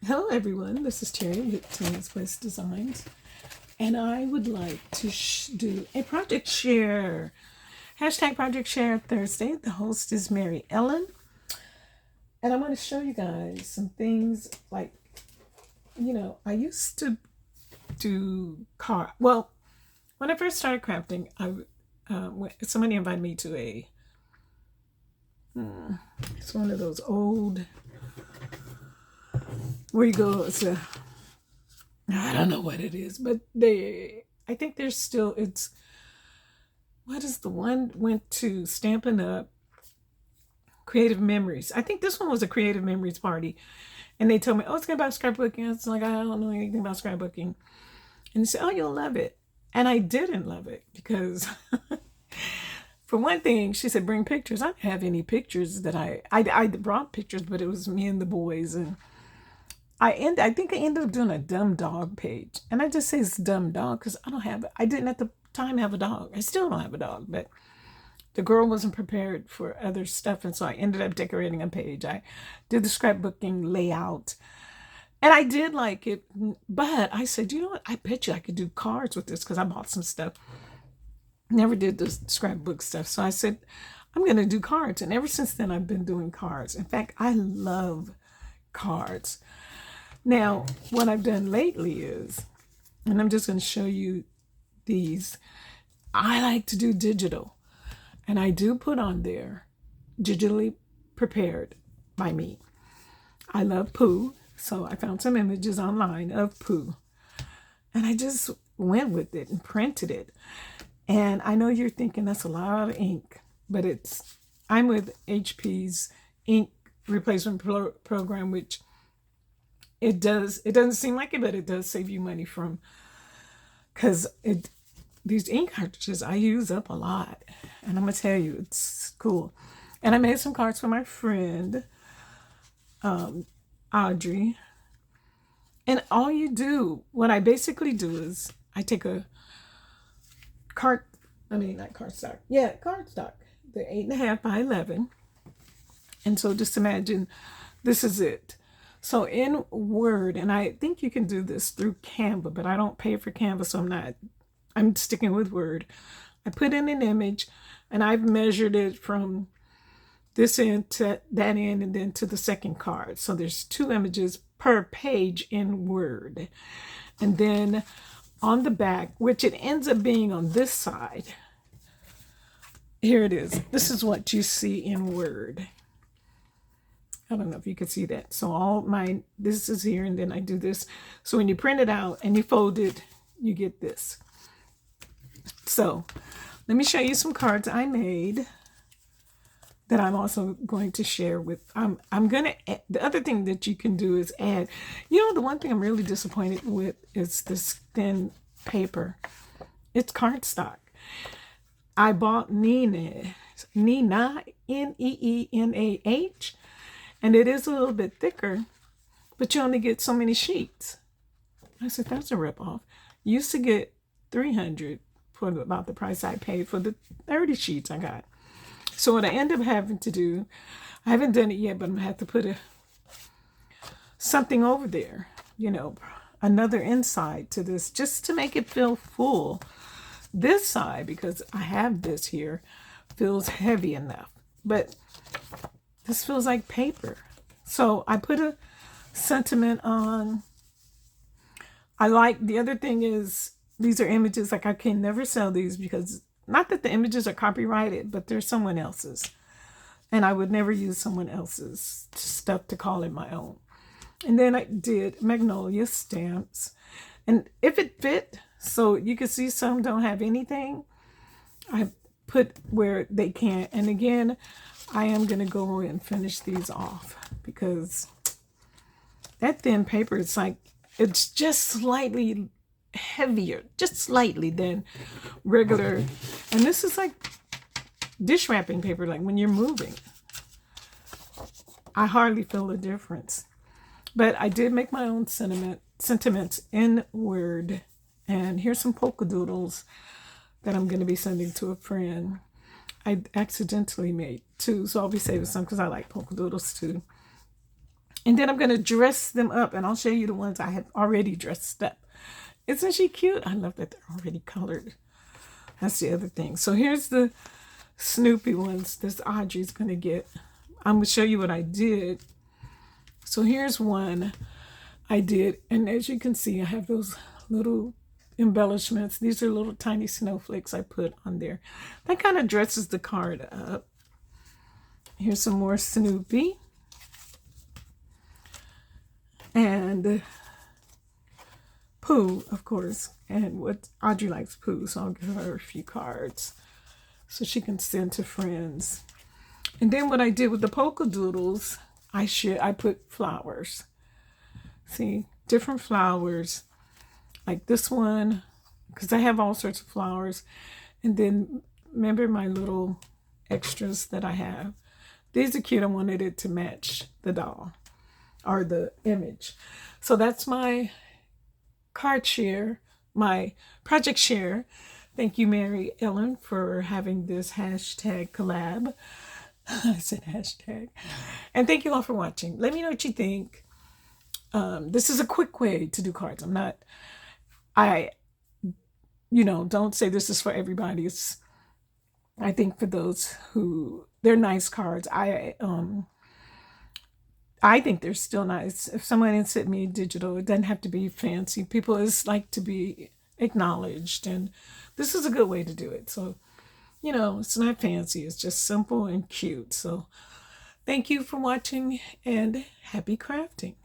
Hello everyone, this is Terry with Tony's Place Designs, and I would like to do a project share. Hashtag project share Thursday. The host is Mary Ellen, and I want to show you guys some things like, I used to do when I first started crafting, somebody invited me to it's one of those old, where you go, I don't know what it is, but I think there's still, what is the one went to Stampin' Up! Creative Memories. I think this one was a Creative Memories party. And they told me, oh, it's about scrapbooking. It's like, I don't know anything about scrapbooking. And they said, oh, you'll love it. And I didn't love it because, for one thing, she said, bring pictures. I didn't have any pictures that I brought pictures, but it was me and the boys. And I think I ended up doing a dumb dog page. And I just say it's dumb dog because I didn't at the time have a dog. I still don't have a dog, but the girl wasn't prepared for other stuff. And so I ended up decorating a page. I did the scrapbooking layout and I did like it. But I said, you know what? I bet you I could do cards with this because I bought some stuff. Never did the scrapbook stuff. So I said, I'm going to do cards. And ever since then, I've been doing cards. In fact, I love cards. Now, what I've done lately is, and I'm just going to show you these, I like to do digital. And I do put on there, digitally prepared by me. I love poo, so I found some images online of poo. And I just went with it and printed it. And I know you're thinking that's a lot of ink, but I'm with HP's ink replacement program, which it doesn't seem like it, but it does save you money because these ink cartridges I use up a lot. And I'm going to tell you, it's cool. And I made some cards for my friend, Audrey. And what I basically do is I take a cardstock, the 8.5 by 11. And so just imagine this is it. So in Word, and I think you can do this through Canva, but I don't pay for Canva, so I'm sticking with Word. I put in an image and I've measured it from this end to that end and then to the second card. So there's 2 images per page in Word. And then on the back, which it ends up being on this side, here it is. This is what you see in Word. I don't know if you can see that. So this is here, and then I do this. So when you print it out and you fold it, you get this. So let me show you some cards I made that I'm also going to share with. The other thing that you can do is add. The one thing I'm really disappointed with is this thin paper. It's cardstock. I bought Neenah, N-E-E-N-A-H. And it is a little bit thicker, but you only get so many sheets. I said, that's a ripoff. You used to get 300 for about the price I paid for the 30 sheets I got. So what I end up having to do, I haven't done it yet, but I'm going to have to put something over there, another inside to this, just to make it feel full. This side, because I have this here, feels heavy enough. But this feels like paper. So I put a sentiment on. The other thing is, these are images, like I can never sell these because, not that the images are copyrighted, but they're someone else's. And I would never use someone else's stuff to call it my own. And then I did magnolia stamps. And if it fit, so you can see some don't have anything, I put where they can't. And again, I am going to go and finish these off because that thin paper, it's just slightly heavier, just slightly than regular. And this is like dish wrapping paper, like when you're moving. I hardly feel a difference. But I did make my own sentiments in Word. And here's some polka doodles that I'm going to be sending to a friend. I accidentally made 2, so I'll be saving some because I like polka doodles too. And then I'm going to dress them up, and I'll show you the ones I have already dressed up. Isn't she cute? I love that they're already colored. That's the other thing. So here's the Snoopy ones this Audrey's going to get. I'm going to show you what I did. So here's one I did. And as you can see, I have those little embellishments. These are little tiny snowflakes I put on there. That kind of dresses the card up. Here's some more Snoopy. And Pooh, of course. And what Audrey likes Pooh, so I'll give her a few cards so she can send to friends. And then what I did with the polka doodles, I put flowers. See, different flowers, like this one, because I have all sorts of flowers. And then remember my little extras that I have. These are cute. I wanted it to match the doll or the image. So that's my card share, my project share. Thank you, Mary Ellen, for having this hashtag collab. I said hashtag. And thank you all for watching. Let me know what you think. This is a quick way to do cards. Don't say this is for everybody. I think for those who, they're nice cards. I think they're still nice. If someone had sent me digital, it doesn't have to be fancy. People just like to be acknowledged, and this is a good way to do it. So, it's not fancy. It's just simple and cute. So, thank you for watching, and happy crafting.